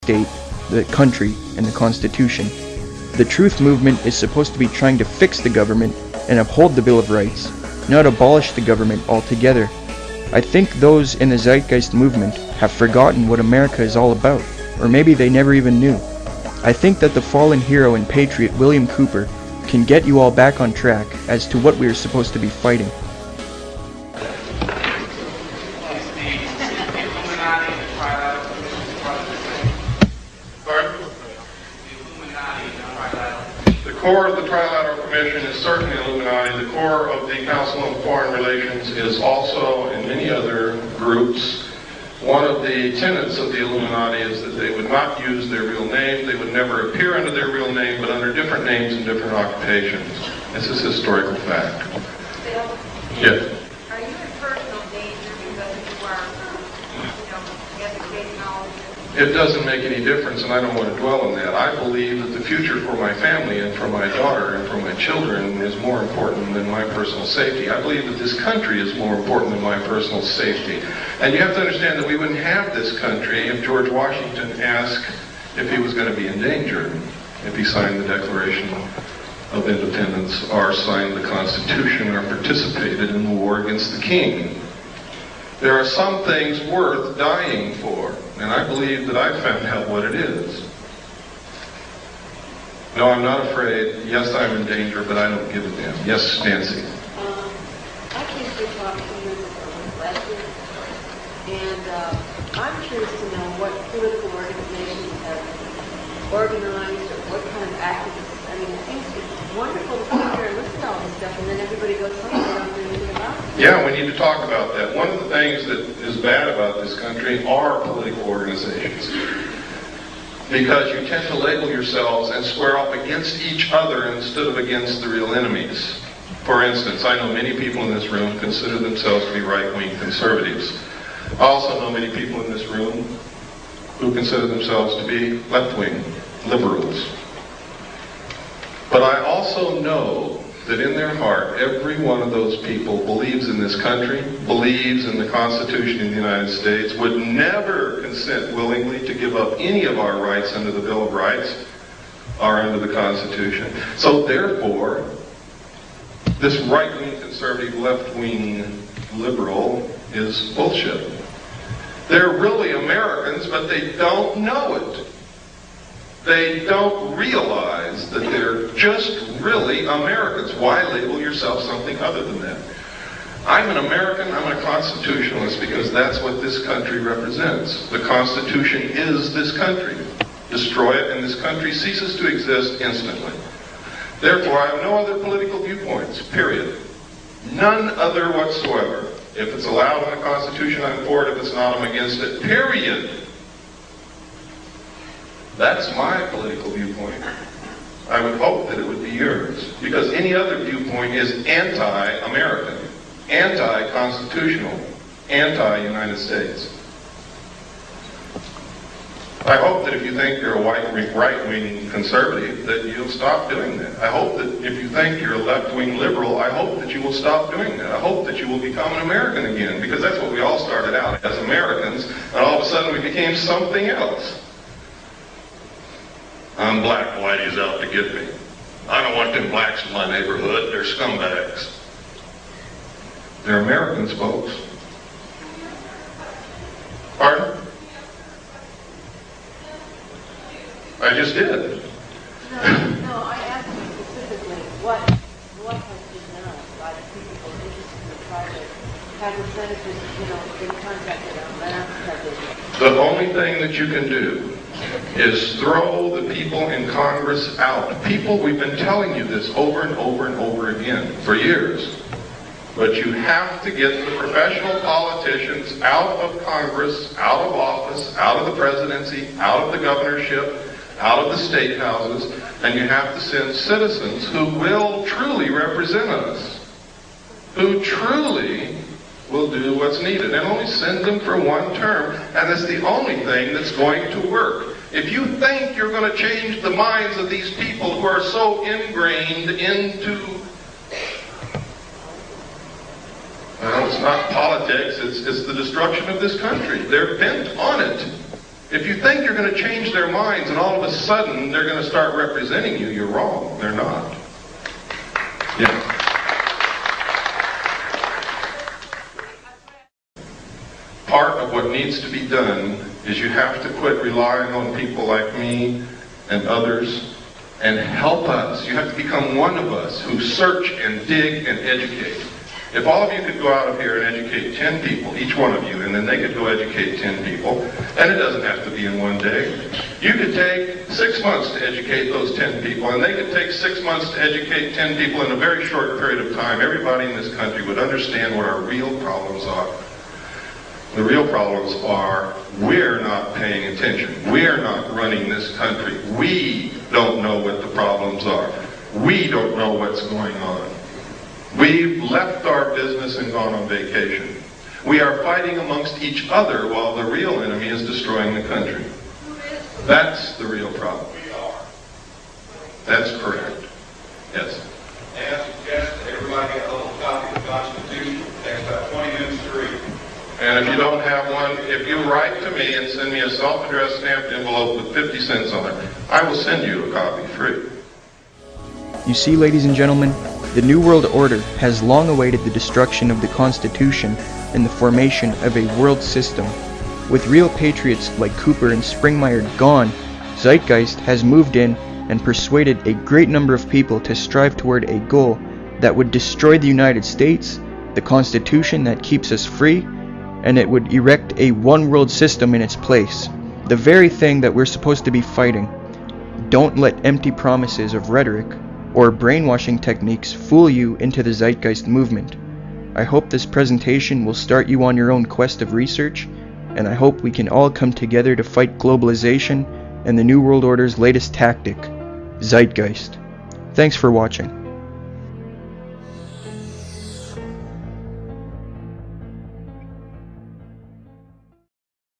state, the country, and the Constitution. The Truth movement is supposed to be trying to fix the government and uphold the Bill of Rights, not abolish the government altogether. I think those in the Zeitgeist movement have forgotten what America is all about, or maybe they never even knew. I think that the fallen hero and patriot William Cooper can get you all back on track as to what we are supposed to be fighting. The core of the Trilateral Commission is certainly Illuminati. The core of the Council on Foreign Relations is also, in many other groups, one of the tenets of the Illuminati is that they would not use their real name. They would never appear under their real name, but under different names and different occupations. This is historical fact. Bill? Yes. Are you in personal danger because you are, educating all of this? It doesn't make any difference, and I don't want to dwell on that. I believe that the future for my family and for my daughter and for my children is more important than my personal safety. I believe that this country is more important than my personal safety. And you have to understand that we wouldn't have this country if George Washington asked if he was going to be endangered, if he signed the Declaration of Independence or signed the Constitution or participated in the war against the king. There are some things worth dying for, and I believe that I've found out what it is. No, I'm not afraid. Yes, I'm in danger, but I don't give a damn. Yes, Nancy. I came to talk to you last year, and I'm curious to know what political organizations have organized or what kind of activists. I mean, it seems wonderful to sit here and listen to all this stuff, and then everybody goes home and they don't do anything about it. Yeah, we need to talk about that. One of the things that is bad about this country are political organizations. Because you tend to label yourselves and square up against each other instead of against the real enemies. For instance, I know many people in this room consider themselves to be right-wing conservatives. I also know many people in this room who consider themselves to be left-wing liberals. But I also know that in their heart, every one of those people believes in this country, believes in the Constitution of the United States, would never consent willingly to give up any of our rights under the Bill of Rights or under the Constitution. So therefore, this right-wing conservative, left-wing liberal is bullshit. They're really Americans, but they don't know it. They don't realize that they're just really Americans. Why label yourself something other than that? I'm an American, I'm a constitutionalist because that's what this country represents. The Constitution is this country. Destroy it and this country ceases to exist instantly. Therefore, I have no other political viewpoints, period. None other whatsoever. If it's allowed in the Constitution, I'm for it. If it's not, I'm against it, period. That's my political viewpoint. I would hope that it would be yours. Because any other viewpoint is anti-American, anti-constitutional, anti-United States. I hope that if you think you're a right-wing conservative, that you'll stop doing that. I hope that if you think you're a left-wing liberal, I hope that you will stop doing that. I hope that you will become an American again, because that's what we all started out as, Americans, and all of a sudden we became something else. I'm black, whitey's out to get me. I don't want them blacks in my neighborhood. They're scumbags. They're Americans, folks. Pardon? I just did. No, I asked you specifically what has been done by the people interested in the project. Have the senators, been contacted on that? The only thing that you can do is throw the people in Congress out. People, we've been telling you this over and over and over again for years. But you have to get the professional politicians out of Congress, out of office, out of the presidency, out of the governorship, out of the state houses, and you have to send citizens who will truly represent us, who truly will do what's needed, and only send them for one term, and it's the only thing that's going to work. If you think you're going to change the minds of these people who are so ingrained into, well, it's not politics, it's the destruction of this country. They're bent on it. If you think you're going to change their minds and all of a sudden they're going to start representing you, you're wrong. They're not. Yeah. Part of what needs to be done is you have to quit relying on people like me and others and help us. You have to become one of us who search and dig and educate. If all of you could go out of here and educate 10 people, each one of you, and then they could go educate 10 people, and it doesn't have to be in one day. You could take 6 months to educate those 10 people, and they could take 6 months to educate 10 people in a very short period of time. Everybody in this country would understand what our real problems are. The real problems are we're not paying attention. We're not running this country. We don't know what the problems are. We don't know what's going on. We've left our business and gone on vacation. We are fighting amongst each other while the real enemy is destroying the country. That's the real problem. We are. That's correct. Yes. May I suggest that everybody get a little copy of the Constitution? It takes about 20 minutes to read. And if you don't have one, if you write to me and send me a self-addressed stamped envelope with 50 cents on it, I will send you a copy free. You see, ladies and gentlemen, the New World Order has long awaited the destruction of the Constitution and the formation of a world system. With real patriots like Cooper and Springmeier gone, Zeitgeist has moved in and persuaded a great number of people to strive toward a goal that would destroy the United States, the Constitution that keeps us free, and it would erect a one-world system in its place, the very thing that we're supposed to be fighting. Don't let empty promises of rhetoric or brainwashing techniques fool you into the Zeitgeist movement. I hope this presentation will start you on your own quest of research, and I hope we can all come together to fight globalization and the New World Order's latest tactic, Zeitgeist. Thanks for watching.